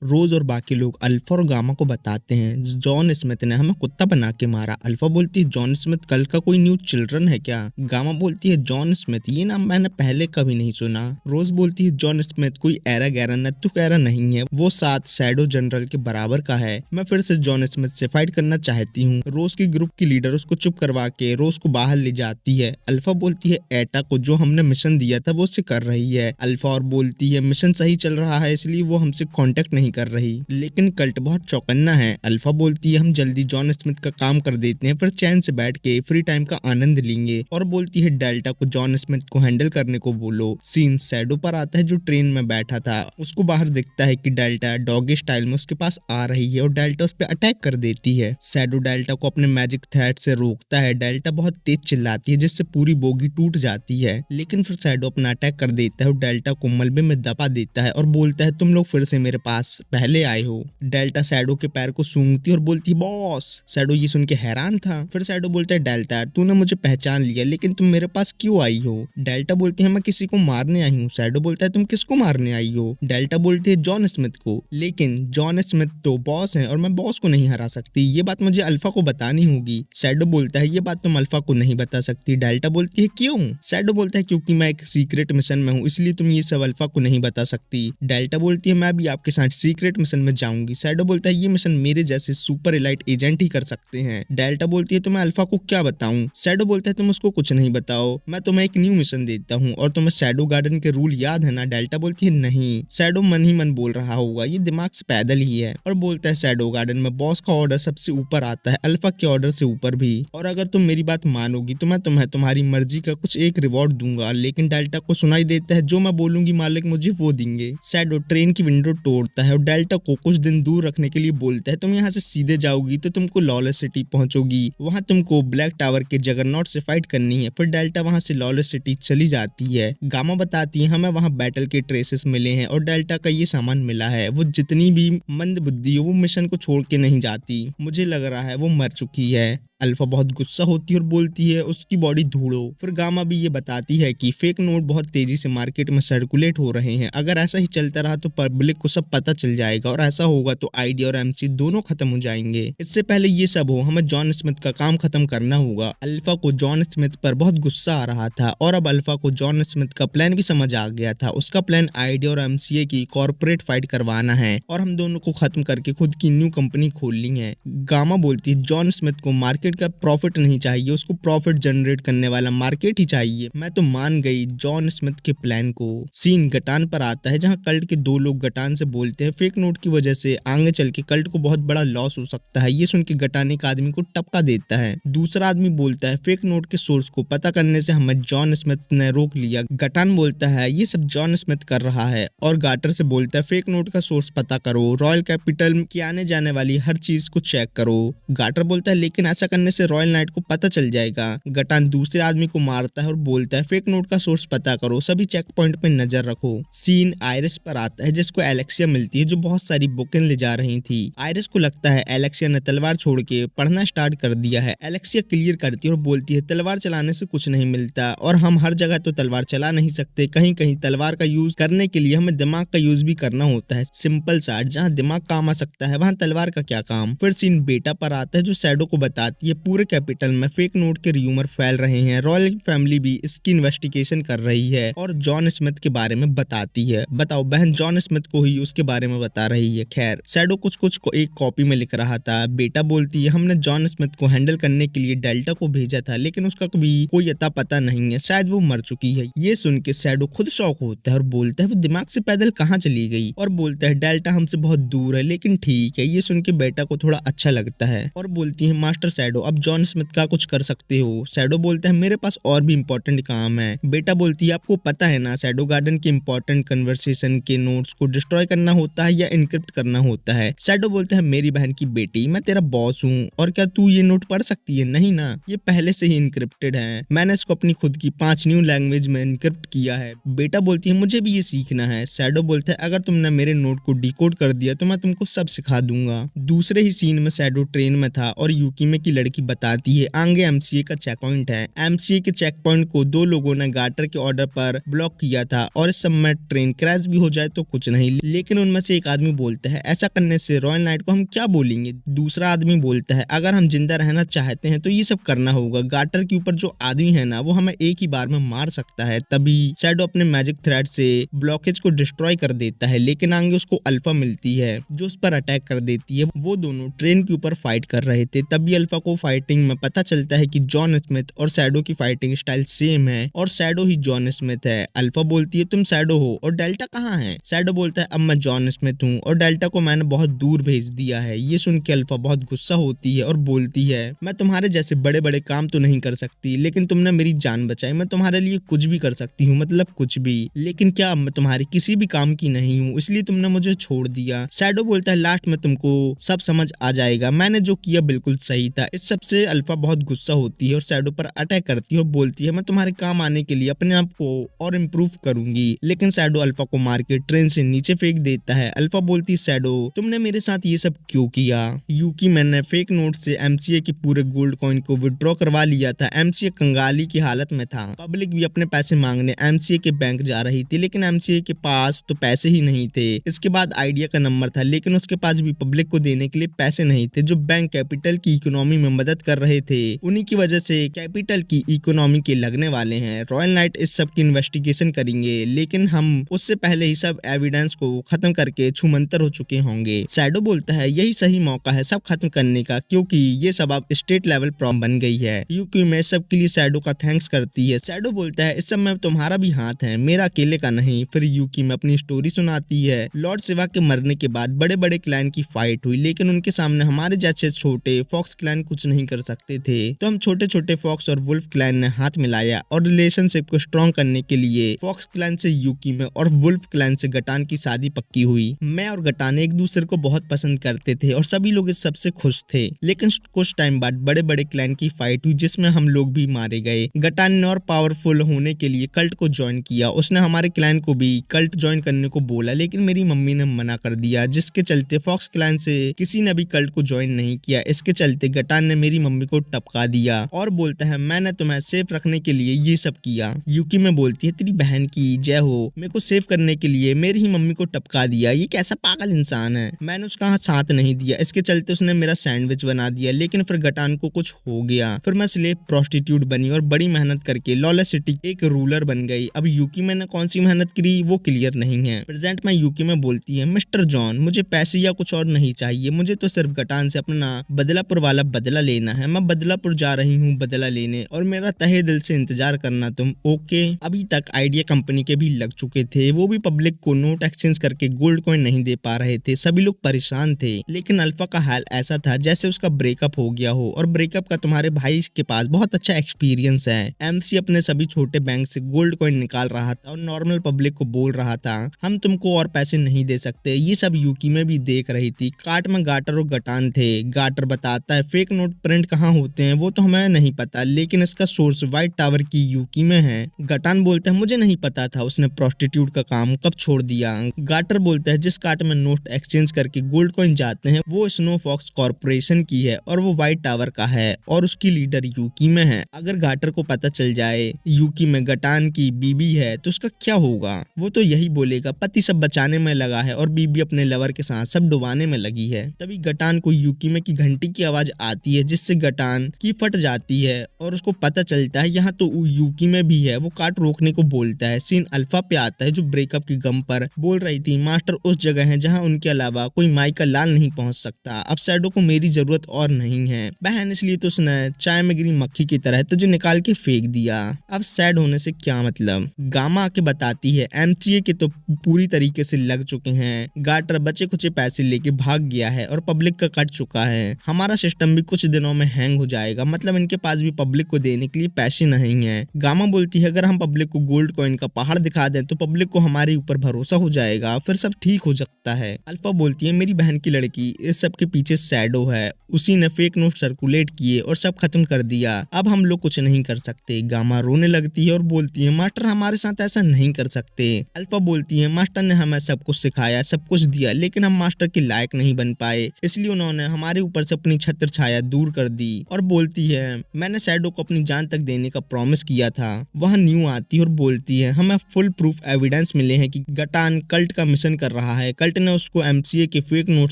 रोज और बाकी लोग अल्फा और गामा को बताते हैं जॉन स्मिथ ने हमें कुत्ता बना के मारा। अल्फा बोलती है जॉन स्मिथ कल का कोई न्यू चिल्ड्रन है क्या? गामा बोलती है जॉन स्मिथ ये नाम मैंने पहले कभी नहीं सुना। रोज बोलती है जॉन स्मिथ कोई एरा गैरा नत्थु कैरा नहीं है, वो 7 शैडो जनरल के बराबर का है। मैं फिर से जॉन स्मिथ से फाइट करना चाहती हूँ। रोज की ग्रुप की लीडर उसको चुप करवा के रोज को बाहर ले जाती है। अल्फा बोलती है एटा को जो हमने मिशन दिया था वो उससे कर रही है। अल्फा और बोलती है मिशन सही चल रहा है इसलिए वो हमसे कांटेक्ट नहीं कर रही, लेकिन कल्ट बहुत चौकन्ना है। अल्फा बोलती है हम जल्दी जॉन स्मिथ का काम कर देते हैं, फिर चैन से बैठ के फ्री टाइम का आनंद लेंगे। और बोलती है डेल्टा को जॉन स्मिथ को हैंडल करने को बोलो। सीन शैडो पर आता है जो ट्रेन में बैठा था। उसको बाहर दिखता है कि डेल्टा डॉगी स्टाइल में उसके पास आ रही है और डेल्टा उस पर अटैक कर देती है। शैडो डेल्टा को अपने मैजिक थ्रेड से रोकता है। डेल्टा बहुत तेज चिल्लाती है जिससे पूरी बोगी टूट जाती है, लेकिन फिर शैडो अपना अटैक कर देता है और डेल्टा को मलबे में दबा देता है और बोलता है तुम लोग फिर से मेरे पास पहले आए हो। डेल्टा शैडो के पैर को सूंघती और बोलती है बॉस। शैडो ये सुन के हैरान था। फिर शैडो बोलता है डेल्टा तूने मुझे पहचान लिया, लेकिन तुम मेरे पास क्यों आई हो? डेल्टा बोलती है मैं किसी को मारने आई हूँ। शैडो बोलता है तुम किसको मारने आई हो? डेल्टा बोलती है जॉन स्मिथ को, लेकिन जॉन स्मिथ तो बॉस है और मैं बॉस को नहीं हरा सकती, ये बात मुझे अल्फा को बतानी होगी। शैडो बोलता है ये बात तुम अल्फा को नहीं बता सकती। डेल्टा बोलती है क्यों? शैडो बोलता है क्योंकि मैं एक सीक्रेट मिशन में हूँ इसलिए तुम ये सब अल्फा को नहीं बता सकती। डेल्टा बोलती है मैं भी आपके साथ सीक्रेट मिशन में जाऊंगी। शैडो बोलता है ये मिशन मेरे जैसे सुपर एलाइट एजेंट ही कर सकते हैं। डेल्टा बोलती है तो मैं अल्फा को क्या बताऊं? शैडो बोलता है तुम उसको कुछ नहीं बताओ, मैं तुम्हें एक न्यू मिशन देता हूँ। और तुम्हें शैडो गार्डन के रूल याद है ना? डेल्टा बोलती है नहीं। शैडो मन ही मन बोल रहा होगा, ये दिमाग से पैदल ही है। और बोलता है शैडो गार्डन में बॉस का ऑर्डर सबसे ऊपर आता है, अल्फा के ऑर्डर से ऊपर भी। और अगर तुम मेरी बात मानोगी तो मैं तुम्हें तुम्हारी मर्जी का कुछ एक रिवॉर्ड दूंगा। लेकिन डेल्टा को सुनाई देता है जो मैं बोलूंगी मालिक मुझे वो देंगे। शैडो ट्रेन की विंडो तोड़ता है और डेल्टा को कुछ दिन दूर रखने के लिए बोलता है तुम यहाँ से सीधे जाओगी तो तुमको लॉलेस सिटी पहुंचोगी, वहां तुमको ब्लैक टावर के जगरनॉट से फाइट करनी है। फिर डेल्टा वहां से लॉलेस सिटी चली जाती है। गामा बताती है हमें वहां बैटल के ट्रेसेस मिले हैं और डेल्टा का ये सामान मिला है। वो जितनी भी मंद बुद्धि हो वो मिशन को छोड़ के नहीं जाती, मुझे लग रहा है वो मर चुकी है। अल्फा बहुत गुस्सा होती है और बोलती है उसकी बॉडी ढूंढो। फिर गामा भी ये बताती है कि फेक नोट बहुत तेजी से मार्केट में सर्कुलेट हो रहे हैं, अगर ऐसा ही चलता रहा तो पब्लिक को सब पता चल जाएगा और ऐसा होगा तो आईडी और एमसी दोनों खत्म हो जाएंगे। इससे पहले ये सब हो हमें जॉन स्मिथ का काम खत्म करना होगा। अल्फा को जॉन स्मिथ पर बहुत गुस्सा आ रहा था और अब अल्फा को जॉन स्मिथ का प्लान भी समझ आ गया था। उसका प्लान आईडी और एमसीए की कॉर्पोरेट फाइट करवाना है और हम दोनों को खत्म करके खुद की न्यू कंपनी खोलनी है। गामा बोलती है जॉन स्मिथ को मार्केट का प्रॉफिट नहीं चाहिए, उसको प्रॉफिट जनरेट करने वाला मार्केट ही चाहिए। मैं तो मान गई जॉन स्मिथ के प्लान को। सीन गटान पर आता है जहां कल्ट के 2 लोग गटान से बोलते हैं फेक नोट की वजह से आगे चल के कल्ट को बहुत बड़ा लॉस हो सकता है। ये सुन के गटान एक आदमी को टपका देता है। दूसरा आदमी बोलता है फेक नोट के सोर्स को पता करने से हमें जॉन स्मिथ ने रोक लिया। गटान बोलता है ये सब जॉन स्मिथ कर रहा है और गाटर से बोलता है फेक नोट का सोर्स पता करो, रॉयल कैपिटल की आने जाने वाली हर चीज को चेक करो। गाटर बोलता है लेकिन ऐसा करने से रॉयल नाइट को पता चल जाएगा। गटान दूसरे आदमी को मारता है और बोलता है फेक नोट का सोर्स पता करो, सभी चेक पॉइंट पे नजर रखो। सीन आयरिस पर आता है जिसको एलेक्सिया मिलती है जो बहुत सारी बुकें ले जा रही थी। आयरिस को लगता है एलेक्सिया ने तलवार छोड़ के पढ़ना स्टार्ट कर दिया है। एलेक्सिया क्लियर करती है और बोलती है तलवार चलाने से कुछ नहीं मिलता और हम हर जगह तो तलवार चला नहीं सकते, कहीं कहीं तलवार का यूज करने के लिए हमें दिमाग का यूज भी करना होता है। सिंपल सा जहाँ दिमाग काम आ सकता है वहाँ तलवार का क्या काम। फिर सीन बेटा पर आता है जो शैडो को बताती है पूरे कैपिटल में फेक नोट के र्यूमर फैल रहे हैं, रॉयल फैमिली भी इसकी इन्वेस्टिगेशन कर रही है और जॉन स्मिथ के बारे में बताती है। बताओ बहन जॉन स्मिथ को ही उसके बारे में बता रही है। खैर शैडो कुछ कुछ को एक कॉपी में लिख रहा था। बेटा बोलती है हमने जॉन स्मिथ को हैंडल करने के लिए डेल्टा को भेजा था लेकिन उसका कभी कोई अता पता नहीं है, शायद वो मर चुकी है। ये सुन के शैडो खुद शॉक होता है और बोलता है वो दिमाग से पैदल कहाँ चली गई और बोलता है डेल्टा हमसे बहुत दूर है लेकिन ठीक है। ये सुन के बेटा को थोड़ा अच्छा लगता है और बोलती है मास्टर शैडो अब जॉन स्मिथ का कुछ कर सकते हो। शैडो बोलता है मेरे पास और भी इंपॉर्टेंट काम है। बेटा बोलती है आपको पता है ना शैडो गार्डन के इंपॉर्टेंट कन्वर्सेशन के नोट्स को डिस्ट्रॉय करना होता है या इनक्रिप्ट करना होता है। शैडो बोलता है मेरी बहन की बेटी मैं तेरा बॉस हूँ और क्या तू ये नोट पढ़ सकती है? नहीं ना, ये पहले से ही इनक्रिप्टेड है, मैंने इसको अपनी खुद की 5 न्यू लैंग्वेज में इनक्रिप्ट किया है। बेटा बोलती है मुझे भी ये सीखना है। शैडो बोलता है अगर तुमने मेरे नोट को डिकोड कर दिया तो मैं तुमको सब सिखा दूंगा। दूसरे ही सीन में शैडो ट्रेन में था और यूकीमे की लड़की बताती है आगे एमसीए का चेक पॉइंट है। एमसीए के चेक पॉइंट को दो लोगों ने गार्टर के ऑर्डर पर ब्लॉक किया था और इस समय ट्रेन क्रैश भी हो जाए तो कुछ नहीं, लेकिन उनमें से एक आदमी बोलता है ऐसा करने से रॉयल नाइट को हम क्या बोलेंगे। दूसरा आदमी बोलता है अगर हम जिंदा रहना चाहते हैं तो ये सब करना होगा। गार्टर के ऊपर जो आदमी है ना वो हमें एक ही बार में मार सकता है। तभी शैडो अपने मैजिक थ्रेड से ब्लॉकेज को डिस्ट्रॉय कर देता है, लेकिन आगे उसको अल्फा मिलती है जो उस पर अटैक कर देती है। वो दोनों ट्रेन के ऊपर फाइट कर रहे थे। तभी अल्फा को फाइटिंग में पता चलता है कि जॉन स्मिथ और शैडो की फाइटिंग स्टाइल सेम है और शैडो ही जॉन स्मिथ है। अल्फा बोलती है तुम शैडो हो और डेल्टा कहाँ है। शैडो बोलता है अब मैं जॉन स्मिथ हूँ और डेल्टा को मैंने बहुत दूर भेज दिया है। ये सुन के अल्फा बहुत गुस्सा होती है और बोलती है मैं तुम्हारे जैसे बड़े बड़े काम तो नहीं कर सकती, लेकिन तुमने मेरी जान बचाई। मैं तुम्हारे लिए कुछ भी कर सकती हूँ, मतलब कुछ भी, लेकिन क्या मैं तुम्हारी किसी भी काम की नहीं हूँ, इसलिए तुमने मुझे छोड़ दिया। शैडो बोलता है लास्ट में तुमको सब समझ आ जाएगा, मैंने जो किया बिल्कुल सही था। इस सबसे अल्फा बहुत गुस्सा होती है और शैडो पर अटैक करती है और बोलती है मैं तुम्हारे काम आने के लिए अपने आप को और इम्प्रूव करूंगी। लेकिन शैडो अल्फा को मार के ट्रेन से नीचे फेंक देता है। अल्फा बोलती है शैडो तुमने मेरे साथ ये सब क्यों किया। यूकी मैंने फेक नोट से एमसीए के पूरे गोल्ड कॉइन को विड्रॉ करवा लिया था। एमसीए कंगाली की हालत में था। पब्लिक भी अपने पैसे मांगने एमसीए के बैंक जा रही थी, लेकिन एमसीए के पास तो पैसे ही नहीं थे। इसके बाद आइडिया का नंबर था, लेकिन उसके पास भी पब्लिक को देने के लिए पैसे नहीं थे। जो बैंक कैपिटल की इकोनॉमी में मदद कर रहे थे उन्हीं की वजह से कैपिटल की इकोनॉमी के लगने वाले हैं। रॉयल नाइट इस सब की इन्वेस्टिगेशन करेंगे, लेकिन हम उससे पहले ही सब एविडेंस को खत्म करके छूमंतर हो चुके होंगे। शैडो बोलता है यही सही मौका है सब खत्म करने का, क्योंकि ये सब अब स्टेट लेवल प्रॉब्लम बन गई है। यूकी में सब के लिए शैडो का थैंक्स करती है। शैडो बोलता है इस सब में तुम्हारा भी हाथ है, मेरा अकेले का नहीं। फिर यूकी में अपनी स्टोरी सुनाती है। लॉर्ड शिवा के मरने के बाद बड़े बड़े क्लैन की फाइट हुई, लेकिन उनके सामने हमारे जैसे छोटे फॉक्स क्लैन कुछ नहीं कर सकते थे। तो हम छोटे छोटे फॉक्स और वुल्फ क्लैन ने हाथ मिलाया और रिलेशनशिप को स्ट्रॉन्ग करने के लिए फॉक्स क्लैन से यूकी में और वुल्फ क्लैन से गटान की शादी पक्की हुई। मैं और गटान एक दूसरे को बहुत पसंद करते थे और सभी लोग इस सबसे खुश थे, लेकिन कुछ टाइम बाद बड़े बड़े क्लैन की फाइट हुई जिसमें हम लोग भी मारे गए। गटान ने और पावरफुल होने के लिए कल्ट को ज्वाइन किया। उसने हमारे क्लैन को भी कल्ट ज्वाइन करने को बोला, लेकिन मेरी मम्मी ने मना कर दिया, जिसके चलते फॉक्स क्लैन से किसी ने भी कल्ट को ज्वाइन नहीं किया। इसके चलते गटान ने मेरी मम्मी को टपका दिया और बोलता है मैंने तुम्हें सेफ रखने के लिए ये सब किया। यूकी में बोलती है तेरी बहन की जय हो, मेरे को सेव करने के लिए मेरी ही मम्मी को टपका दिया। ये कैसा पागल इंसान है, मैंने उसका साथ नहीं दिया। इसके चलते उसने मेरा सैंडविच बना दिया, लेकिन फिर गटान को कुछ हो गया। फिर मैं स्लेव प्रोस्टिट्यूट बनी और बड़ी मेहनत करके लॉलेस सिटी एक रूलर बन गई। अब यूकी मैंने कौन सी मेहनत करी वो क्लियर नहीं है। प्रेजेंट में यूकी में बोलती है मिस्टर जॉन मुझे पैसे या कुछ और नहीं चाहिए, मुझे तो सिर्फ गटान से अपना बदलापुर वाला बदला लेना है। मैं बदलापुर जा रही हूँ बदला लेने और मेरा तहे दिल से इंतजार करना तुम। ओके। अभी तक आइडिया कंपनी के भी लग चुके थे, वो भी पब्लिक को नोट एक्सचेंज करके गोल्ड कॉइन नहीं दे पा रहे थे। सभी लोग परेशान थे, लेकिन अल्फा का हाल ऐसा था जैसे उसका ब्रेकअप हो गया हो और ब्रेकअप का तुम्हारे भाई के पास बहुत अच्छा एक्सपीरियंस है। एमसी अपने सभी छोटे बैंक से गोल्ड कॉइन निकाल रहा था और नॉर्मल पब्लिक को बोल रहा था हम तुमको और पैसे नहीं दे सकते। ये सब यूकी में भी देख रही थी। कार्ट में गाटर और गटान थे। गाटर बताता है फेक नोट प्रिंट कहाँ होते हैं वो तो हमें नहीं पता, लेकिन इसका सोर्स व्हाइट टावर की यूकी में है। गटान बोलता है मुझे नहीं पता था उसने प्रोस्टिट्यूट का काम कब छोड़ दिया। गाटर बोलता है जिस कार्ट में नोट एक्सचेंज करके गोल्ड कॉइन जाते हैं वो स्नो फॉक्स कॉर्पोरेशन की है और वो व्हाइट टावर का है और उसकी लीडर यूकी में है। अगर गाटर को पता चल जाए यूकी में गटान की बीबी है तो उसका क्या होगा। वो तो यही बोलेगा पति सब बचाने में लगा है और बीबी अपने लवर के साथ सब डुबाने में लगी है। तभी गटान को यूकी में की घंटी की आवाज आती है जिससे गटान की फट जाती है और उसको पता चलता है यहाँ तो यूकी में भी है। वो कार्ट रोकने को बोलता है। सीन अल्फा पे आता है जो ब्रेकअप की गम पर बोल रही थी मास्टर उस जगह है जहाँ उनके अलावा कोई माई का लाल नहीं पहुंच सकता। अब शैडो को मेरी जरूरत और नहीं है बहन, इसलिए तो उसने चाय में गिरी मक्खी की तरह तुझे निकाल के फेंक दिया। अब सैड होने से क्या मतलब। गामा आके बताती है एमसीए के तो पूरी तरीके से लग चुके हैं। गाटर बचे कुछ पैसे लेके भाग गया है और पब्लिक का कट चुका है। हमारा सिस्टम भी कुछ दिनों में हैंग हो जाएगा, मतलब इनके पास भी पब्लिक को देने के लिए पैसे नहीं है। गामा बोलती है अगर हम पब्लिक को गोल्ड कॉइन का पहाड़ दिखा दें तो पब्लिक को हमारे ऊपर भरोसा हो जाएगा, फिर सब ठीक हो सकता है। अल्फा बोलती है मेरी बहन की लड़की इस सब के पीछे शैडो है, उसी ने फेक नोट सर्कुलेट किए और सब खत्म कर दिया। अब हम लोग कुछ नहीं कर सकते। गामा रोने लगती है और बोलती है मास्टर हमारे साथ ऐसा नहीं कर सकते। अल्फा बोलती है मास्टर ने हमें सब कुछ सिखाया सब कुछ दिया, लेकिन हम मास्टर के लायक नहीं बन पाए, इसलिए उन्होंने हमारे ऊपर से अपनी छत्र छाया दूर कर दी और बोलती है मैंने शैडो को अपनी जान तक देने का प्रॉमिस किया था। वह न्यू आती है और बोलती है हमें फुल प्रूफ एविडेंस मिले हैं कि गटान कल्ट का मिशन कर रहा है। कल्ट ने उसको एमसीए के फेक नोट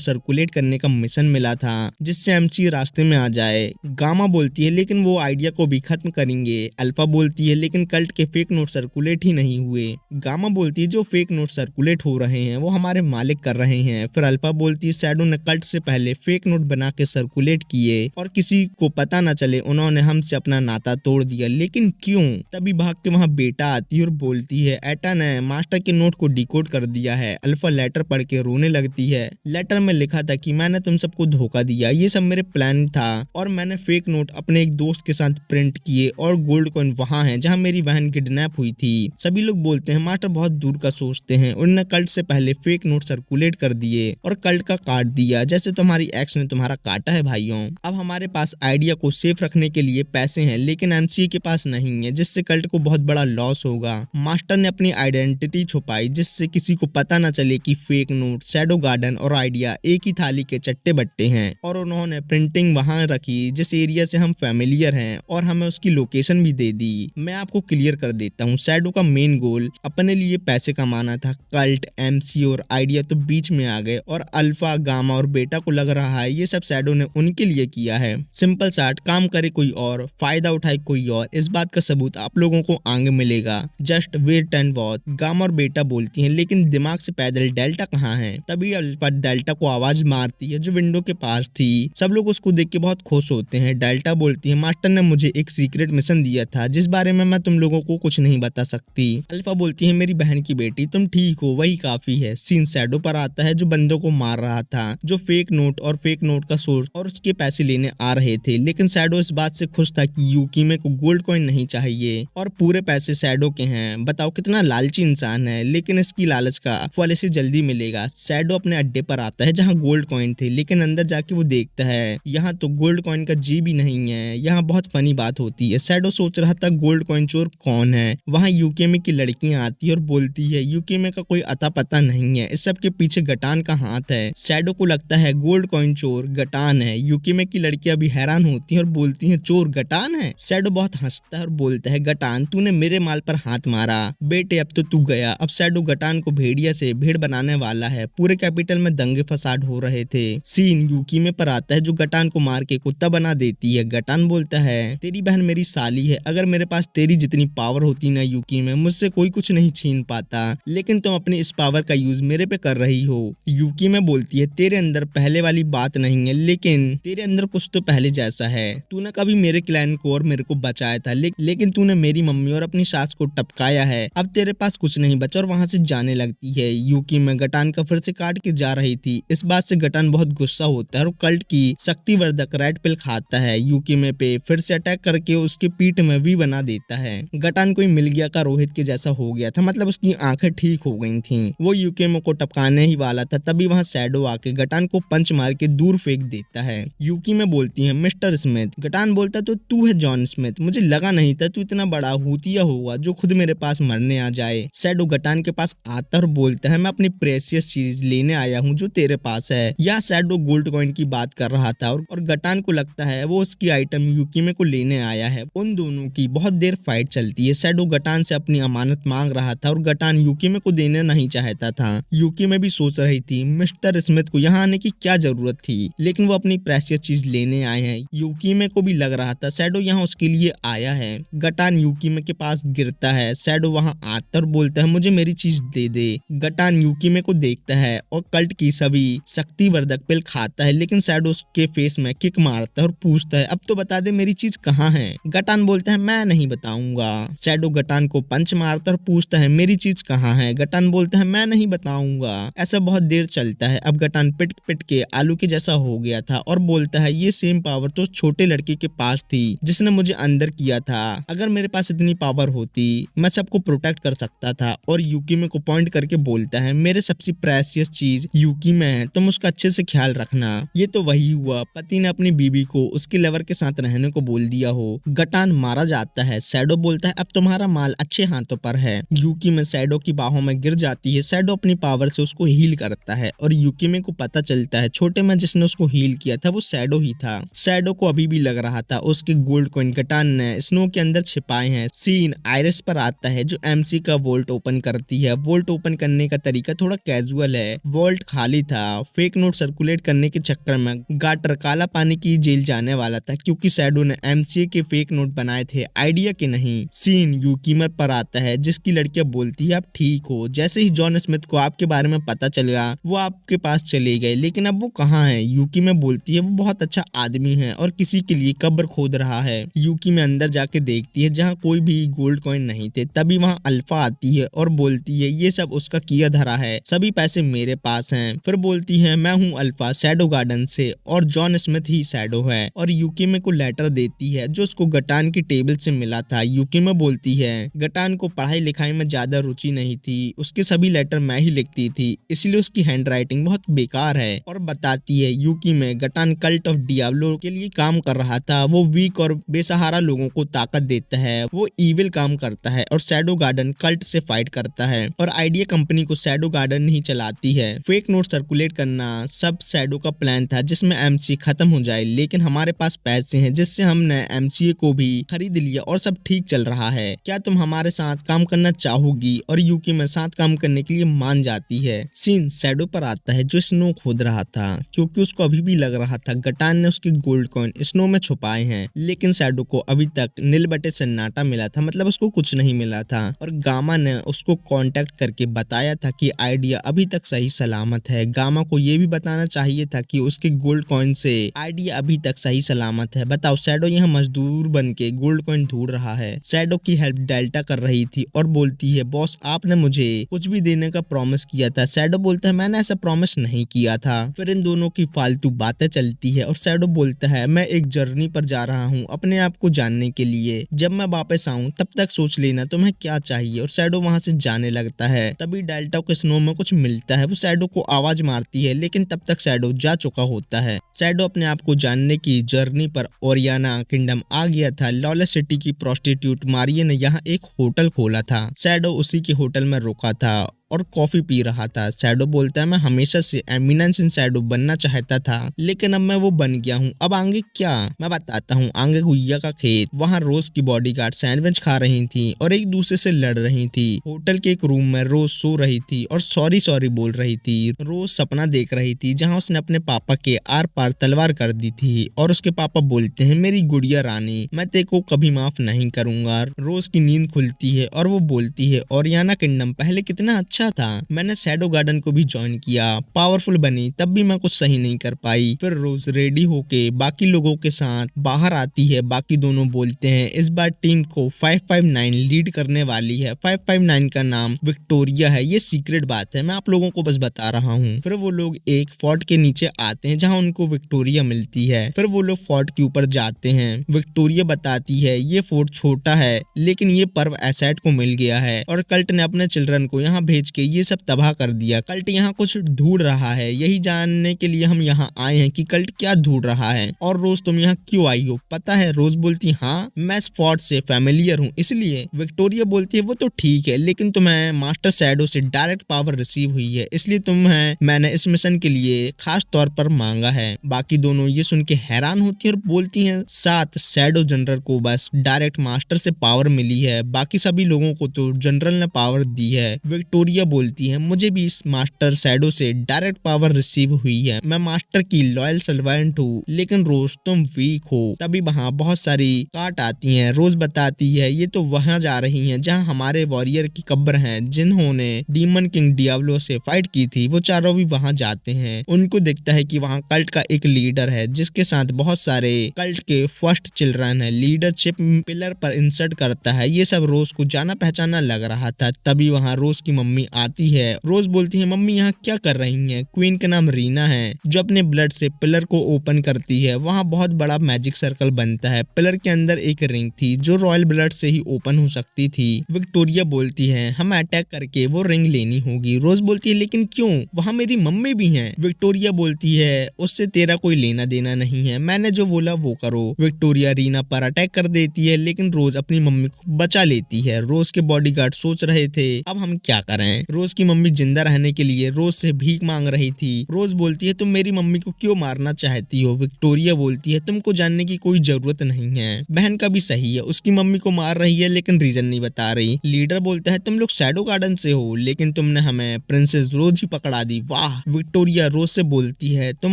सर्कुलेट करने का मिशन मिला था जिससे एमसीए रास्ते में आ जाए। गामा बोलती है लेकिन वो आइडिया को भी खत्म करेंगे। अल्फा बोलती है लेकिन कल्ट के फेक नोट सर्कुलेट ही नहीं हुए। गामा बोलती है जो फेक नोट सर्कुलेट हो रहे हैं वो हमारे मालिक कर रहे हैं। फिर अल्फा बोलती है शैडो ने कल्ट से पहले फेक नोट बना के सर्कुलेट किए और किसी को पता न चले उन्होंने हमसे अपना नाता तोड़ दिया, लेकिन क्यों? तभी भाग के वहाँ बेटा आती है और बोलती है एटा ने मास्टर के नोट को डिकोड कर दिया है। अल्फा लेटर पढ़ के रोने लगती है। लेटर में लिखा था कि मैंने तुम सबको धोखा दिया, ये सब मेरे प्लान था और मैंने फेक नोट अपने एक दोस्त के साथ प्रिंट किए और गोल्ड कॉइन वहाँ है जहाँ मेरी बहन किडनैप हुई थी। सभी लोग बोलते हैं मास्टर बहुत दूर का सोचते हैं, उन्होंने कल्ट से पहले फेक नोट सर्कुलेट कर दिए और कल्ट का काट दिया जैसे तुम्हारी एक्स ने तुम्हारा काटा है भाइयों। अब हमारे पास आइडिया को सेफ रखने के लिए पैसे हैं लेकिन एमसीए के पास नहीं है जिससे कल्ट को बहुत बड़ा लॉस होगा। मास्टर ने अपनी आइडेंटिटी छुपाई जिससे किसी को पता न चले कि फेक नोट, शैडो गार्डन और आइडिया एक ही थाली के चट्टे बट्टे हैं और उन्होंने प्रिंटिंग वहां रखी जिस एरिया से हम फैमिलियर हैं और हमें उसकी लोकेशन भी दे दी। मैं आपको क्लियर कर देता हूँ, शैडो का मेन गोल अपने लिए पैसे कमाना था। कल्ट, एमसी और आइडिया तो बीच में आ गए और अल्फा, गामा और बेटा को लग रहा है ये सब शैडो ने उनके लिए किया है। सिंपल साट, काम करे कोई और, फायदा उठाए कोई और। इस बात का सबूत आप लोगों को आगे मिलेगा, just wait and watch. Gamma और बेटा बोलती हैं लेकिन दिमाग से पैदल डेल्टा कहाँ है? तभी अल्फा डेल्टा को आवाज मारती है जो विंडो के पास थी। सब लोग उसको देख के बहुत खुश होते हैं। डेल्टा बोलती है मास्टर ने मुझे एक सीक्रेट मिशन दिया था जिस बारे में मैं तुम लोगों को कुछ नहीं बता सकती। अल्फा बोलती है मेरी बहन की बेटी, तुम ठीक हो वही काफी है। सीन शैडो पर आता है जो बंदों को मार रहा था, जो फेक नोट और फेक नोट का सोर्स और उसके पैसे लेने आ रहे थे। लेकिन शैडो इस बात से खुश था कि यूकीमे को गोल्ड कॉइन नहीं चाहिए और पूरे पैसे शैडो के हैं। बताओ कितना लालची इंसान है, लेकिन इसकी लालच का फल इसे जल्दी मिलेगा। शैडो अपने अड्डे पर आता है जहाँ गोल्ड कॉइन थे लेकिन अंदर जाके वो देखता है यहाँ तो गोल्ड कॉइन का जी भी नहीं है। यहाँ बहुत फनी बात होती है। शैडो सोच रहा था गोल्ड कॉइन चोर कौन है। वहाँ यूकेमे की लड़कियां आती है और बोलती है यूकेमे का कोई अता पता नहीं है, इस सब के पीछे गटान का हाथ है। शैडो को लगता है गोल्ड कॉइन चोर गटान है। यूकेमे की लड़कियां भी हैरान होती हैं और बोलती हैं चोर गटान है। शैडो बहुत हंसता है और बोलता है गटान तूने मेरे माल पर हाथ मारा बेटे, अब तो तू गया। अब शैडो गटान को भेड़िया से भेड़ बनाने वाला है। पूरे कैपिटल में दंगे फसाद हो रहे थे। सीन यूकीमे पर आता है जो गटान को मार के कुत्ता बना देती है। गटान बोलता है तेरी बहन मेरी साली है, अगर मेरे पास तेरी जितनी पावर होती ना यूकीमे, मुझसे कोई कुछ नहीं छीन पाता, लेकिन तुम अपनी इस पावर का यूज मेरे पे कर रही हो। यूकीमे बोलती है तेरे अंदर पहले वाली बात नहीं है लेकिन तेरे अंदर कुछ तो पहले जैसा है। तूने कभी मेरे क्लैन को और मेरे को बचाया था लेकिन तूने मेरी मम्मी और अपनी सास को टपकाया है। अब तेरे पास कुछ नहीं बचा और वहां से जाने लगती है। यूकीमे गटान का फिर से काट के जा रही थी। इस बात से गटान बहुत गुस्सा होता है और कल्ट की शक्तिवर्धक रेड पिल खाता है। यूकीमे पे फिर से अटैक करके उसके पीठ में वी बना देता है। गटान कोई मिल गया का रोहित के जैसा हो गया था, मतलब उसकी आंखें ठीक हो गई थीं। वो यूकीमे को टपकाने ही वाला था तभी वहां शैडो आके गटान को पंच मार के दूर फेंक देता है। यूकीमे बोलती है मिस्टर स्मिथ। गटान बोलता तो तू है जॉन स्मिथ, मुझे लगा नहीं था तू इतना बड़ा हूतिया होगा जो खुद मेरे पास मरने आ जाए। शैडो गटान के पास आता और बोलता है मैं अपनी प्रेशियस चीज लेने आया हूँ जो तेरे पास है। यह शैडो गोल्ड कॉइन की बात कर रहा था और गटान को लगता है वो उसकी आइटम यूकीमे को लेने आया है। उन दोनों की बहुत देर फाइट चलती है। शैडो गटान से अपनी अमानत मांग रहा था और गटान यूकीमे को देना नहीं चाहता था। यूकीमे भी सोच रही थी मिस्टर स्मिथ को यहाँ आने की क्या जरूरत थी, लेकिन वो अपनी प्रेशियस चीज लेने आए हैं। यूकीमे को भी लग रहा था शैडो यहाँ उसके लिए आया है। गटान यूकीमे के पास गिरता है। शैडो वहाँ आता और बोलता है मुझे मेरी चीज दे दे। गटान यूकीमे को देखता है और कल्ट की सभी शक्तिवर्धक पिल खाता है लेकिन शैडो उसके फेस में किक मारता है और पूछता है अब तो बता दे मेरी चीज कहाँ है। गटान बोलता है मैं नहीं बताऊंगा। शैडो गटान को पंच मारता और पूछता है मेरी चीज कहाँ है। गटान बोलता है मैं नहीं बताऊंगा। ऐसा बहुत देर चलता है। अब गटान पिट पिट के आलू के जैसा हो गया था और बोलता है ये सेम पावर तो छोटे लड़के के पास थी जिसने मुझे अंदर किया था। अगर मेरे पास इतनी पावर होती मैं सबको प्रोटेक्ट कर सकता था। और यूकीमे को पॉइंट करके बोलता है मेरे सबसे प्रेशियस चीज यूकीमे है, तुम उसका अच्छे से ख्याल रखना। ये तो वही हुआ पति ने अपनी बीबी को उसके लवर के साथ रहने को बोल दिया हो। गटान मारा जाता है। शैडो बोलता है अब तुम्हारा माल अच्छे हाथों पर है। यूकीमे शैडो की बाहों में गिर जाती है। शैडो अपनी पावर से उसको हील करता है और यूकीमे को पता चलता है छोटे में जिसने उसको हील किया था वो शैडो ही ही था। शैडो को अभी भी लग रहा था उसके गोल्ड कॉइन गटान ने स्नो के अंदर छिपाए हैं। सीन आयरिस पर आता है जो एमसी का वोल्ट ओपन करती है। वोल्ट ओपन करने का तरीका थोड़ा कैजुअल है। वोल्ट खाली था। फेक नोट सर्कुलेट करने के चक्कर में गाटर काला पानी की जेल जाने वाला था क्योंकि शैडो ने एमसीए के फेक नोट बनाए थे, आइडिया के नहीं। सीन यूकीमर पर आता है जिसकी लड़कियां बोलती है आप ठीक हो। जैसे ही जॉन स्मिथ को आपके बारे में पता चलेगा वो आपके पास चले गए, लेकिन अब वो कहाँ है? यूकी में बोलती है वो बहुत अच्छा आदमी है और किसी के लिए कब्र खोद रहा है। यूकी में अंदर जाके देखती है जहाँ कोई भी गोल्ड कॉइन नहीं थे। तभी वहाँ अल्फा आती है और बोलती है ये सब उसका किया धरा है, सभी पैसे मेरे पास हैं। फिर बोलती है मैं हूँ अल्फा शैडो गार्डन से और जॉन स्मिथ ही शैडो है। और यूकी में को लेटर देती है जो उसको गटान की टेबल से मिला था। यूकी में बोलती है गटान को पढ़ाई लिखाई में ज्यादा रुचि नहीं थी, उसके सभी लेटर मैं ही लिखती थी, इसलिए उसकी हैंड राइटिंग बहुत बेकार है। और बताती है यूकी में गटान कल्ट ऑफ डियाब्लो के लिए काम कर रहा था। वो वीक और बेसहारा लोगों को ताकत देता है, वो इविल काम करता है और शैडो गार्डन कल्ट से फाइट करता है। और आइडिया कंपनी को शैडो गार्डन ही चलाती है। फेक नोट सर्कुलेट करना सब शैडो का प्लान था जिसमें एमसी खत्म हो जाए, लेकिन हमारे पास पैसे हैं जिससे हमने एमसीए को भी खरीद लिया और सब ठीक चल रहा है। क्या तुम हमारे साथ काम करना चाहोगी? और यूकी में साथ काम करने के लिए मान जाती है। सीन शैडो पर आता है जो स्नो खोद रहा था क्योंकि उसको अभी भी लग रहा था गटान ने उसके गोल्ड कॉइन स्नो में छुपाए हैं, लेकिन शैडो को अभी तक नील बटे सन्नाटा मिला था, मतलब उसको कुछ नहीं मिला था। और गामा ने उसको कांटेक्ट करके बताया था कि आइडिया अभी तक सही सलामत है। गामा को ये भी बताना चाहिए था कि उसके गोल्ड कॉइन से आइडिया अभी तक सही सलामत है। बताओ शैडो यहाँ मजदूर बन के गोल्ड कॉइन ढूंढ रहा है। शैडो की हेल्प डेल्टा कर रही थी और बोलती है बॉस आपने मुझे कुछ भी देने का प्रॉमिस किया था। शैडो बोलता है मैंने ऐसा प्रॉमिस नहीं किया था। फिर इन दोनों की फालतू बातें चलती है और शैडो बोलता है मैं एक जर्नी पर जा रहा हूँ अपने आप को जानने के लिए, जब मैं वापस आऊँ तब तक सोच लेना तुम्हें क्या चाहिए। और शैडो वहाँ से जाने लगता है। तभी डेल्टा को स्नो में कुछ मिलता है। वो शैडो को आवाज मारती है लेकिन तब तक शैडो जा चुका होता है। शैडो अपने आप को जानने की जर्नी पर ओरियाना किंगडम आ गया था। लॉलेस सिटी की प्रोस्टिट्यूट मारिया ने यहाँ एक होटल खोला था। शैडो उसी के होटल में रुका था और कॉफी पी रहा था। शैडो बोलता है मैं हमेशा से एमिनेंस इन शैडो बनना चाहता था, लेकिन अब मैं वो बन गया हूँ। अब आगे क्या? मैं बताता हूँ। आगे गुइया का खेत, वहाँ रोज की बॉडीगार्ड सैंडविच खा रही थी और एक दूसरे से लड़ रही थी। होटल के एक रूम में रोज सो रही थी और सॉरी सॉरी बोल रही थी। रोज सपना देख रही थी जहाँ उसने अपने पापा के आर पार तलवार कर दी थी और उसके पापा बोलते हैं मेरी गुड़िया रानी मैं तेरे को कभी माफ नहीं करूंगा। रोज की नींद खुलती है और वो बोलती है ओरियाना किंगडम पहले कितना अच्छा था, मैंने शैडो गार्डन को भी ज्वाइन किया, पावरफुल बनी, तब भी मैं कुछ सही नहीं कर पाई। फिर रोज रेडी होके बाकी लोगों के साथ बाहर आती है। बाकी दोनों बोलते हैं इस बार टीम को 559 लीड करने वाली है। 559 का नाम विक्टोरिया है। ये सीक्रेट बात है, मैं आप लोगों को बस बता रहा हूँ। फिर वो लोग एक फोर्ट के नीचे आते हैं जहाँ उनको विक्टोरिया मिलती है। फिर वो लोग फोर्ट के ऊपर जाते हैं। विक्टोरिया बताती है ये फोर्ट छोटा है लेकिन ये पर्व एसेट को मिल गया है और कल्ट ने अपने चिल्ड्रन को यहाँ भेज के ये सब तबाह कर दिया। कल्ट यहाँ कुछ ढूंढ रहा है, यही जानने के लिए हम यहाँ आए हैं कि कल्ट क्या ढूंढ रहा है। और रोज तुम यहाँ क्यों आई हो पता है? रोज बोलती हाँ मैं इस फोर्ट से फेमिलियर हूँ इसलिए। विक्टोरिया बोलती है वो तो ठीक है लेकिन तुम्हें मास्टर शैडो से डायरेक्ट पावर रिसीव हुई है इसलिए तुम्हें मैंने इस मिशन के लिए खास तौर पर मांगा है। बाकी दोनों ये सुन के हैरान होती है और बोलती है साथ शैडो जनरल को बस डायरेक्ट मास्टर से पावर मिली है, बाकी सभी लोगों को तो जनरल ने पावर दी है। विक्टोरिया बोलती है मुझे भी इस मास्टर शैडो से डायरेक्ट पावर रिसीव हुई है, मैं मास्टर की लॉयल सर्वेंट हूँ, लेकिन रोज तुम वीक हो। तभी वहाँ बहुत सारी काट आती हैं। रोज बताती है ये तो वहाँ जा रही हैं जहाँ हमारे वॉरियर की कब्र है जिन्होंने डीमन किंग डियाब्लो से फाइट की थी। वो चारों भी वहाँ जाते हैं। उनको दिखता है कि वहाँ कल्ट का एक लीडर है जिसके साथ बहुत सारे कल्ट के फर्स्ट चिल्ड्रन है। लीडरशिप पिलर पर इंसर्ट करता है। ये सब रोज को जाना पहचाना लग रहा था। तभी वहाँ रोज की मम्मी आती है। रोज बोलती है मम्मी यहाँ क्या कर रही हैं? क्वीन का नाम रीना है जो अपने ब्लड से पिलर को ओपन करती है। वहाँ बहुत बड़ा मैजिक सर्कल बनता है। पिलर के अंदर एक रिंग थी जो रॉयल ब्लड से ही ओपन हो सकती थी। विक्टोरिया बोलती है हम अटैक करके वो रिंग लेनी होगी। रोज बोलती है लेकिन क्यों? वहाँ मेरी मम्मी भी हैं। विक्टोरिया बोलती है उससे तेरा कोई लेना देना नहीं है, मैंने जो बोला वो करो। विक्टोरिया रीना पर अटैक कर देती है लेकिन रोज अपनी मम्मी को बचा लेती है। रोज के बॉडीगार्ड सोच रहे थे अब हम क्या करें। हैं। रोज की मम्मी जिंदा रहने के लिए रोज से भीख मांग रही थी। रोज बोलती है तुम मेरी मम्मी को क्यों मारना चाहती हो। विक्टोरिया बोलती है तुमको जानने की कोई जरूरत नहीं है। बहन का भी सही है, उसकी मम्मी को मार रही है लेकिन रीजन नहीं बता रही। लीडर बोलता है तुम लोग शैडो गार्डन से हो लेकिन तुमने हमें प्रिंसेस रोज ही पकड़ा दी। वाह। विक्टोरिया रोज से बोलती है तुम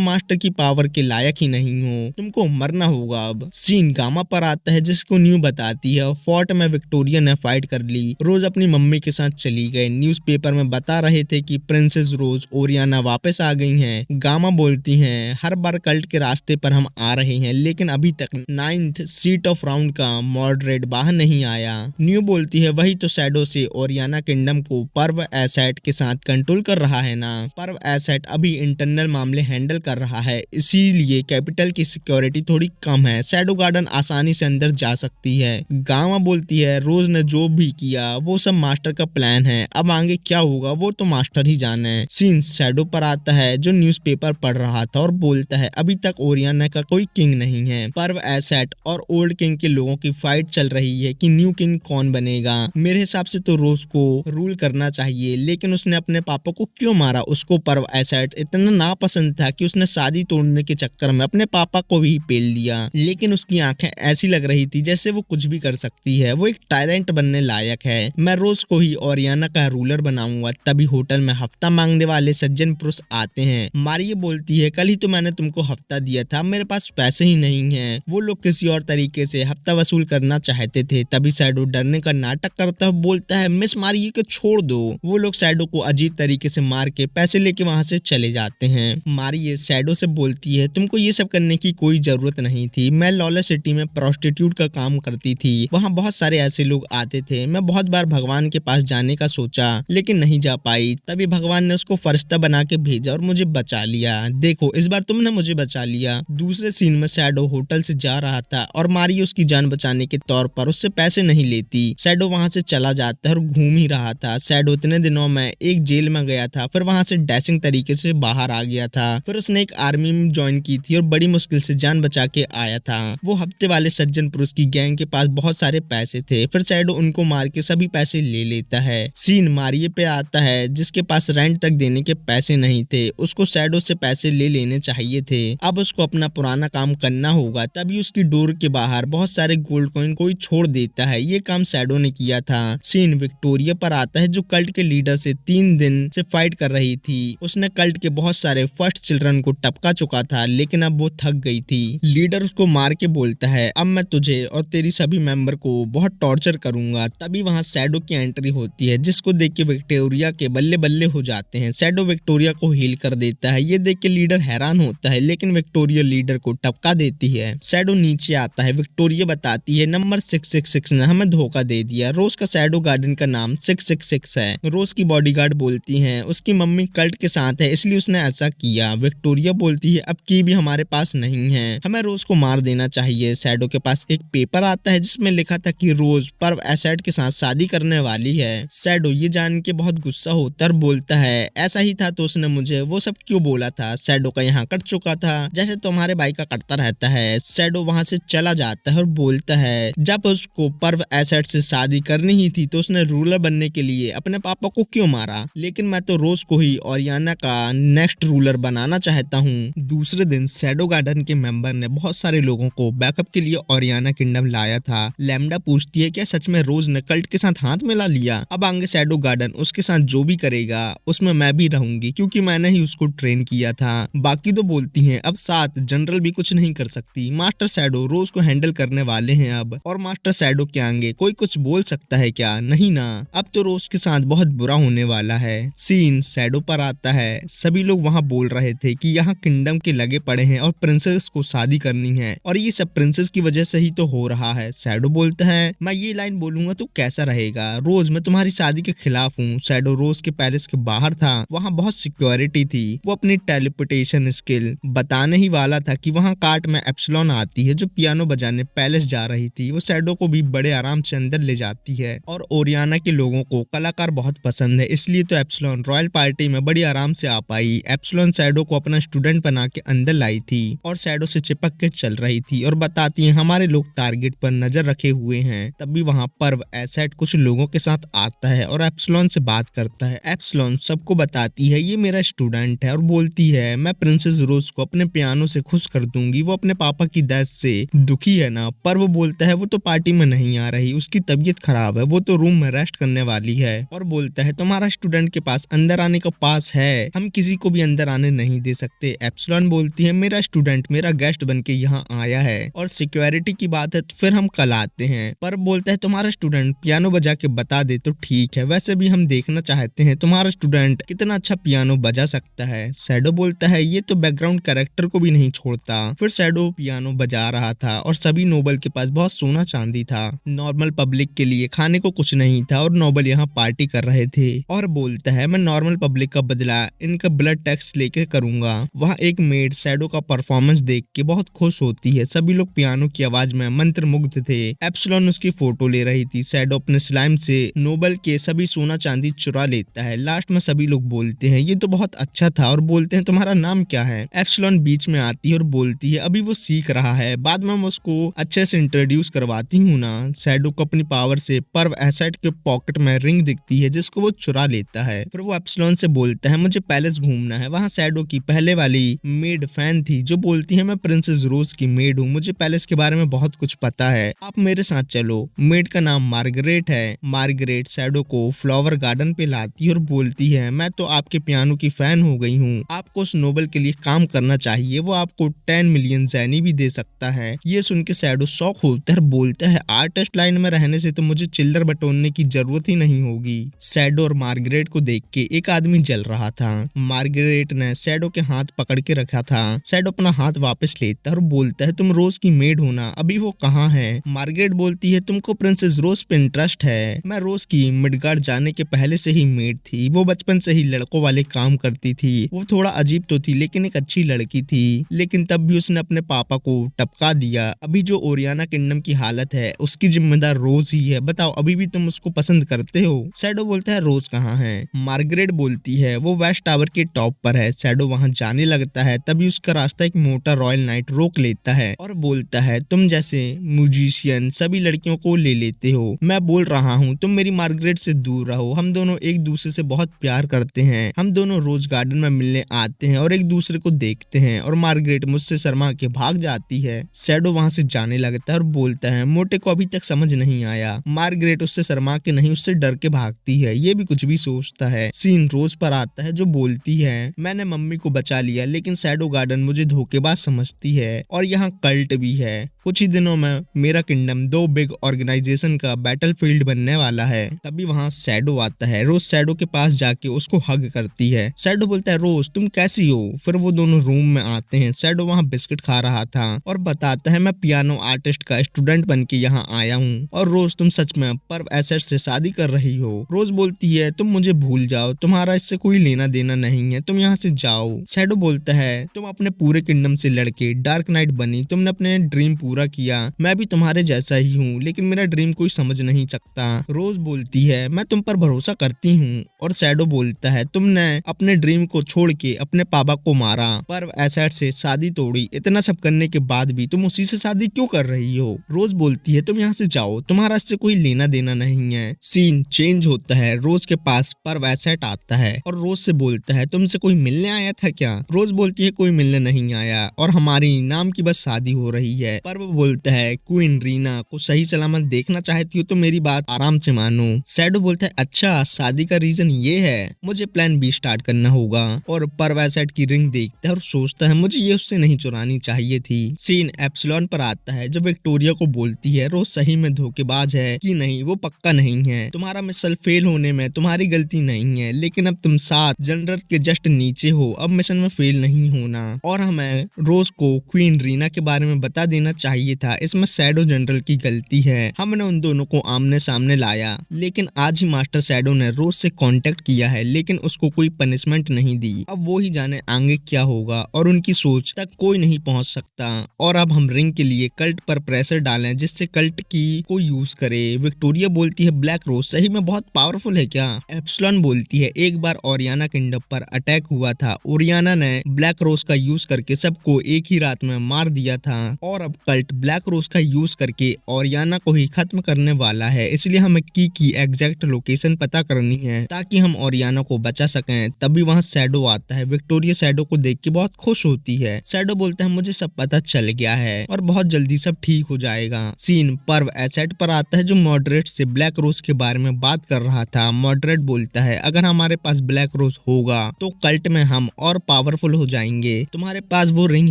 मास्टर की पावर के लायक ही नहीं हो, तुमको मरना होगा अब। सीन गामा पर आता है जिसको न्यू बताती है फोर्ट में विक्टोरिया ने फाइट कर ली। रोज अपनी मम्मी के साथ चली गई। न्यूज़पेपर में बता रहे थे कि प्रिंसेस रोज ओरियाना वापस आ गई हैं। गामा बोलती हैं हर बार कल्ट के रास्ते पर हम आ रहे हैं लेकिन अभी तक 9th सीट ऑफ राउंड का मॉडरेट बाहर नहीं आया। न्यू बोलती है वही तो शैडो से ओरियाना किंगडम को पर्व एसेट के साथ कंट्रोल कर रहा है ना। पर्व एसेट अभी इंटरनल मामले हैंडल कर रहा है इसीलिए कैपिटल की सिक्योरिटी थोड़ी कम है। शैडो गार्डन आसानी से अंदर जा सकती है। गामा बोलती है रोज ने जो भी किया वो सब मास्टर का प्लान है, अब आगे क्या होगा वो तो मास्टर ही जाने। सीन शैडो पर आता है जो न्यूज़पेपर पढ़ रहा था और बोलता है अभी तक ओरियाना का कोई किंग नहीं है। पर्व एसेट और ओल्ड किंग के लोगों की फाइट चल रही है कि न्यू किंग कौन बनेगा। मेरे हिसाब से तो रोज को रूल करना चाहिए लेकिन उसने अपने पापा को क्यों मारा। उसको पर्व एसेट इतना नापसंद था कि उसने शादी तोड़ने के चक्कर में अपने पापा को भी पेल दिया। लेकिन उसकी आंखें ऐसी लग रही थी जैसे वो कुछ भी कर सकती है, वो एक टायरेंट बनने लायक है। मैं रोज को ही ओरियाना का रूलर बनाऊंगा। तभी होटल में हफ्ता मांगने वाले सज्जन पुरुष आते हैं। मारिया बोलती है कल ही तो मैंने तुमको हफ्ता दिया था, मेरे पास पैसे ही नहीं है। वो लोग किसी और तरीके से हफ्ता वसूल करना चाहते थे। तभी शैडो डरने का नाटक करता है, बोलता है मिस मारिया को छोड़ दो। वो लोग शैडो को अजीब तरीके से मार के पैसे लेके वहां से चले जाते हैं। मारिया शैडो से बोलती है तुमको ये सब करने की कोई जरूरत नहीं थी। मैं लॉलेस सिटी में प्रोस्टिट्यूट का काम करती थी, वहाँ बहुत सारे ऐसे लोग आते थे। मैं बहुत बार भगवान के पास जाने का सोचा लेकिन नहीं जा पाई। तभी भगवान ने उसको फरिश्ता बना के भेजा और मुझे बचा लिया। देखो इस बार तुमने मुझे बचा लिया। दूसरे सीन में शैडो होटल से जा रहा था और मारिया उसकी जान बचाने के तौर पर उससे पैसे नहीं लेती। शैडो वहाँ से चला जाता है और घूम ही रहा था। शैडो इतने दिनों में एक जेल में गया था, फिर वहाँ से डैशिंग तरीके से बाहर आ गया था। फिर उसने एक आर्मी में ज्वाइन की थी और बड़ी मुश्किल से जान बचा के आया था। वो हफ्ते वाले सज्जन पुरुष की गैंग के पास बहुत सारे पैसे थे, फिर शैडो उनको मार के सभी पैसे ले लेता है। सीन मारिया पे आता है जिसके पास रेंट तक देने के पैसे नहीं थे। उसको शैडो से पैसे ले लेने चाहिए थे। अब उसको अपना पुराना काम करना होगा। तभी उसकी डोर के बाहर बहुत सारे गोल्ड कॉइन कोई छोड़ देता है। ये काम शैडो ने किया था। सीन विक्टोरिया पर आता है जो कल्ट के लीडर से 3 दिन से फाइट कर रही थी। उसने कल्ट के बहुत सारे फर्स्ट चिल्ड्रन को टपका चुका था लेकिन अब वो थक गई थी। लीडर उसको मार के बोलता है अब मैं तुझे और तेरी सभी मेंबर को बहुत टॉर्चर करूंगा। तभी वहां शैडो की एंट्री होती है जिसको देख के विक्टोरिया के बल्ले बल्ले हो जाते हैं। शैडो विक्टोरिया को हील कर देता है। ये देख के लीडर हैरान होता है लेकिन विक्टोरिया लीडर को टपका देती है। शैडो नीचे आता है। विक्टोरिया बताती है नंबर 666 ने हमें धोखा दे दिया। रोज का शैडो गार्डन का नाम 666 है। रोज की बॉडीगार्ड बोलती है उसकी मम्मी कल्ट के साथ है इसलिए उसने ऐसा किया। विक्टोरिया बोलती है अब की भी हमारे पास नहीं है, हमें रोज को मार देना चाहिए। शैडो के पास एक पेपर आता है जिसमें लिखा था कि रोज पर्व एसेट के साथ शादी करने वाली है। शैडो ये जान के बहुत गुस्सा होता है, बोलता है ऐसा ही था तो उसने मुझे वो सब क्यों बोला था। शैडो का यहाँ कट चुका था जैसे तुम्हारे भाई का कटता रहता है। शैडो वहाँ से चला जाता है और बोलता है जब उसको पर्व एसेट से शादी करनी ही थी तो उसने रूलर बनने के लिए अपने पापा को क्यों मारा। लेकिन मैं तो रोज को ही ओरियाना का नेक्स्ट रूलर बनाना चाहता हूँ। दूसरे दिन शैडो गार्डन के मेंबर ने बहुत सारे लोगों को बैकअप के लिए ओरियाना किंगडम लाया था। लैम्डा पूछती है क्या सच में रोज ने कल्ट के साथ हाथ मिला लिया। अब आगे शैडो गार्डन उसके साथ जो भी करेगा उसमें मैं भी रहूंगी क्योंकि मैंने ही उसको ट्रेन किया था। बाकी तो बोलती हैं अब साथ जनरल भी कुछ नहीं कर सकती। मास्टर शैडो रोज को हैंडल करने वाले हैं अब, और मास्टर शैडो के आगे कोई कुछ बोल सकता है क्या, नहीं ना। अब तो रोज के साथ बहुत बुरा होने वाला है। सीन शैडो पर आता है। सभी लोग वहाँ बोल रहे थे कि यहाँ किंगडम के लगे पड़े हैं और प्रिंसेस को शादी करनी है और ये सब प्रिंसेस की वजह से ही तो हो रहा है। शैडो बोलता है मैं ये लाइन बोलूंगा तो कैसा रहेगा, रोज मैं तुम्हारी शादी के खिलाफ हूँ। शैडो रोज के पैलेस के बाहर था, वहाँ बहुत सिक्योरिटी थी। वो अपनी टेलीपोर्टेशन स्किल बताने ही वाला था कि वहाँ कार्ट में एप्सिलॉन आती है जो पियानो बजाने पैलेस जा रही थी। वो शैडो को भी बड़े आराम से अंदर ले जाती है और ओरियाना के लोगों को कलाकार बहुत पसंद है इसलिए तो एप्सिलॉन रॉयल पार्टी में बड़ी आराम से आ पाई। एप्सिलॉन शैडो को अपना स्टूडेंट बना के अंदर लाई थी और शैडो से चिपक के चल रही थी और बताती है हमारे लोग टारगेट पर नजर रखे हुए हैं। तभी वहाँ पर्व एसेट कुछ लोगों के साथ आता है और एप्सिलॉन एप्सिलॉन से बात करता है। एप्सिलॉन सबको बताती है ये मेरा स्टूडेंट है और बोलती है मैं प्रिंसेस रोज को अपने पियानो से खुश कर दूंगी, वो अपने पापा की डेथ से दुखी है ना। पर वो बोलता है वो तो पार्टी में नहीं आ रही, उसकी तबीयत खराब है, वो तो रूम में रेस्ट करने वाली है। और बोलता है तुम्हारा स्टूडेंट के पास अंदर आने का पास है, हम किसी को भी अंदर आने नहीं दे सकते। एप्सिलॉन बोलती है मेरा स्टूडेंट मेरा गेस्ट बन के यहाँ आया है और सिक्योरिटी की बात है तो फिर हम कल आते हैं। पर बोलता है तुम्हारा स्टूडेंट पियानो बजा के बता दे तो ठीक है, वैसे भी हम देखना चाहते हैं तुम्हारा स्टूडेंट कितना अच्छा पियानो बजा सकता है। शैडो बोलता है ये तो बैकग्राउंड कैरेक्टर को भी नहीं छोड़ता। फिर शैडो पियानो बजा रहा था और सभी नोबल के पास बहुत सोना चांदी था। नॉर्मल पब्लिक के लिए खाने को कुछ नहीं था और नोबल यहाँ पार्टी कर रहे थे। और बोलता है मैं नॉर्मल पब्लिक का बदला इनका ब्लड टैक्स लेके करूंगा। वहाँ एक मेड शैडो का परफॉर्मेंस देख के बहुत खुश होती है। सभी लोग पियानो की आवाज में मंत्रमुग्ध थे। एप्सिलॉन उसकी फोटो ले रही थी। शैडो अपने स्लाइम से नोबल के सभी सोना चांदी चुरा लेता है। लास्ट में सभी लोग बोलते हैं ये तो बहुत अच्छा था और बोलते हैं तुम्हारा नाम क्या है। एप्सिलॉन बीच में आती है और बोलती है अभी वो सीख रहा है, बाद में मैं उसको अच्छे से इंट्रोड्यूस करवाती हूँ ना। शैडो को अपनी पावर से पर्व एसेट के पॉकेट में रिंग दिखती है जिसको वो चुरा लेता है। फिर वो एप्सिलॉन से बोलता है मुझे पैलेस घूमना है। वहाँ शैडो की पहले वाली मेड फैन थी जो बोलती है मैं प्रिंसेस रोज की मेड हूँ, मुझे पैलेस के बारे में बहुत कुछ पता है, आप मेरे साथ चलो। मेड का नाम मार्गरेट है। मार्गरेट शैडो को फ्लावर गार्डन पे लाती है और बोलती है मैं तो आपके पियानो की फैन हो गई हूँ, आपको उस नोबल के लिए काम करना चाहिए, वो आपको 10 मिलियन ज़ैनी भी दे सकता है। ये सुन के शैडो शॉक होता है, बोलता है आर्टिस्ट लाइन में रहने से तो मुझे चिल्लर बटोरने की जरूरत ही नहीं होगी। शैडो और मार्गरेट को देख के एक आदमी जल रहा था। मार्गरेट ने शैडो के हाथ पकड़ के रखा था। शैडो अपना हाथ वापस लेता है और बोलता है तुम रोज की मेड हो ना, अभी वो कहाँ है। मार्गरेट बोलती है तुमको प्रिंसेस रोज पे इंटरेस्ट है, मैं रोज की मिडगार्ड जाने के पहले से ही मेड थी, वो बचपन से ही लड़कों वाले काम करती थी, वो थोड़ा अजीब तो थी लेकिन एक अच्छी लड़की थी, लेकिन तब भी उसने अपने पापा को टपका दिया। अभी जो ओरियाना किंगडम की हालत है उसकी जिम्मेदार रोज ही है, बताओ अभी भी तुम उसको पसंद करते हो। शैडो बोलता है रोज कहाँ है। मार्गरेट बोलती है वो वेस्ट टावर के टॉप पर है। शैडो वहाँ जाने लगता है तभी उसका रास्ता एक मोटा रॉयल नाइट रोक लेता है और बोलता है तुम जैसे म्यूजिशियन सभी लड़कियों को ले लेते हो, मैं बोल रहा हूँ तुम मेरी मार्गरेट से दूर रहो, हम दोनों एक दूसरे से बहुत प्यार करते हैं, हम दोनों रोज गार्डन में मिलने आते हैं और एक दूसरे को देखते हैं। और मार्गरेट मुझसे शर्मा के भाग जाती है। शैडो वहाँ से जाने लगता है और बोलता है मोटे को अभी तक समझ नहीं आया। मार्गरेट उससे शर्मा के नहीं उससे डर के भागती है, ये भी कुछ भी सोचता है। सीन रोज पर आता है जो बोलती है मैंने मम्मी को बचा लिया लेकिन शैडो गार्डन मुझे धोखेबाज समझती है और यहाँ कल्ट भी है। कुछ ही दिनों में मेरा किंगडम 2 बिग ऑर्गेनाइजेशन का बैटलफील्ड बनने वाला है। तभी वहाँ शैडो आता है। रोज शैडो के पास जाके उसको हग करती है। शैडो बोलता है रोज तुम कैसी हो। फिर वो दोनों रूम में आते हैं। शैडो वहाँ बिस्किट खा रहा था और बताता है मैं पियानो आर्टिस्ट का स्टूडेंट बन के यहाँ आया हूँ और रोज तुम सच में पर्व एसेट से शादी कर रही हो। रोज बोलती है तुम मुझे भूल जाओ, तुम्हारा इससे कोई लेना देना नहीं है, तुम यहाँ से जाओ। शैडो बोलता है तुम अपने पूरे किंगडम से लड़के डार्क नाइट बनी, तुमने अपने ड्रीम पूरा किया, मैं भी तुम्हारे जैसा ही हूँ लेकिन मेरा ड्रीम कोई समझ नहीं सकता। रोज बोलती है मैं तुम पर भरोसा करती हूँ और शैडो बोलता है तुमने अपने ड्रीम को छोड़ के अपने पापा को मारा, पर्व एसेट से शादी तोड़ी, इतना सब करने के बाद भी तुम उसी से शादी क्यों कर रही हो। रोज बोलती है तुम यहाँ से जाओ, तुम्हारा इससे कोई लेना देना नहीं है। सीन चेंज होता है। रोज के पास पर्व एसेट आता है और रोज से बोलता है तुमसे कोई मिलने आया था क्या। रोज बोलती है कोई मिलने नहीं आया और हमारी नाम की बस शादी हो रही है। पर्व बोलता है क्वीन रीना को सही सलामत देखना चाहती हो तो मेरी बात आराम से मानो। शैडो बोलता है अच्छा शादी का रीजन ये है, मुझे प्लान बी स्टार्ट करना होगा। और पर्व एसेट की रिंग देखता है और सोचता है मुझे ये उससे नहीं चुरानी चाहिए थी। सीन एप्सिलॉन पर आता है जब विक्टोरिया को बोलती है रोज सही में धोखेबाज है कि नहीं, वो पक्का नहीं है, तुम्हारा मिशन फेल होने में तुम्हारी गलती नहीं है, लेकिन अब तुम 7 जनरल के जस्ट नीचे हो, अब मिशन में फेल नहीं होना। और हमें रोज को क्वीन रीना के बारे में बता देना चाहिए था, इसमें शैडो जनरल की गलती है, हमने उन दोनों को आमने सामने लाया। लेकिन आज ही मास्टर शैडो ने रोज से कांटेक्ट किया है लेकिन उसको कोई पनिशमेंट नहीं दी। अब वो ही जाने आगे क्या होगा और उनकी सोच तक कोई नहीं पहुंच सकता। और अब हम रिंग के लिए कल्ट पर प्रेशर डालें जिससे कल्ट की को यूज करे। विक्टोरिया बोलती है ब्लैक रोज सही में बहुत पावरफुल है क्या। एप्सिलॉन बोलती है एक बार ओरियाना किंगडम पर अटैक हुआ था, ओरियाना ने ब्लैक रोज का यूज करके सबको एक ही रात में मार दिया था और अब कल्ट ब्लैक रोज का यूज करके ओरियाना को ही खत्म करने वाला है, इसलिए हमें की एग्जैक्ट लोकेशन पता करनी है ताकि हम ओरियाना को बचा सकें। तभी वहाँ शैडो आता है। विक्टोरिया शैडो को देख के बहुत खुश होती है। शैडो बोलता है मुझे सब पता चल गया है और बहुत जल्दी सब ठीक हो जाएगा। सीन पर्व एसेट पर आता है जो मॉडरेट से ब्लैक रोज के बारे में बात कर रहा था। मॉडरेट बोलता है अगर हमारे पास ब्लैक रोज होगा तो कल्ट में हम और पावरफुल हो जाएंगे। तुम्हारे पास वो रिंग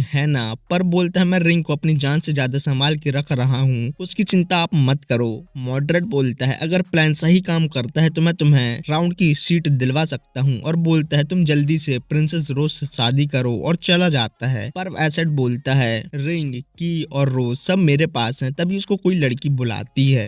है ना? पर्व बोलता है मैं रिंग को अपनी जान से ज्यादा संभाल के रख रहा हूँ, उसकी चिंता आप मत करो। मॉडरेट बोलता है अगर प्लान सही काम करता है तो मैं तुम्हें राउंड की सीट दिलवा सकता हूँ और बोलता है तुम जल्दी से प्रिंसेस रोज से शादी करो और चला जाता है। पर एसेट बोलता है रिंग की और रोज सब मेरे पास हैं। तभी उसको कोई लड़की बुलाती है।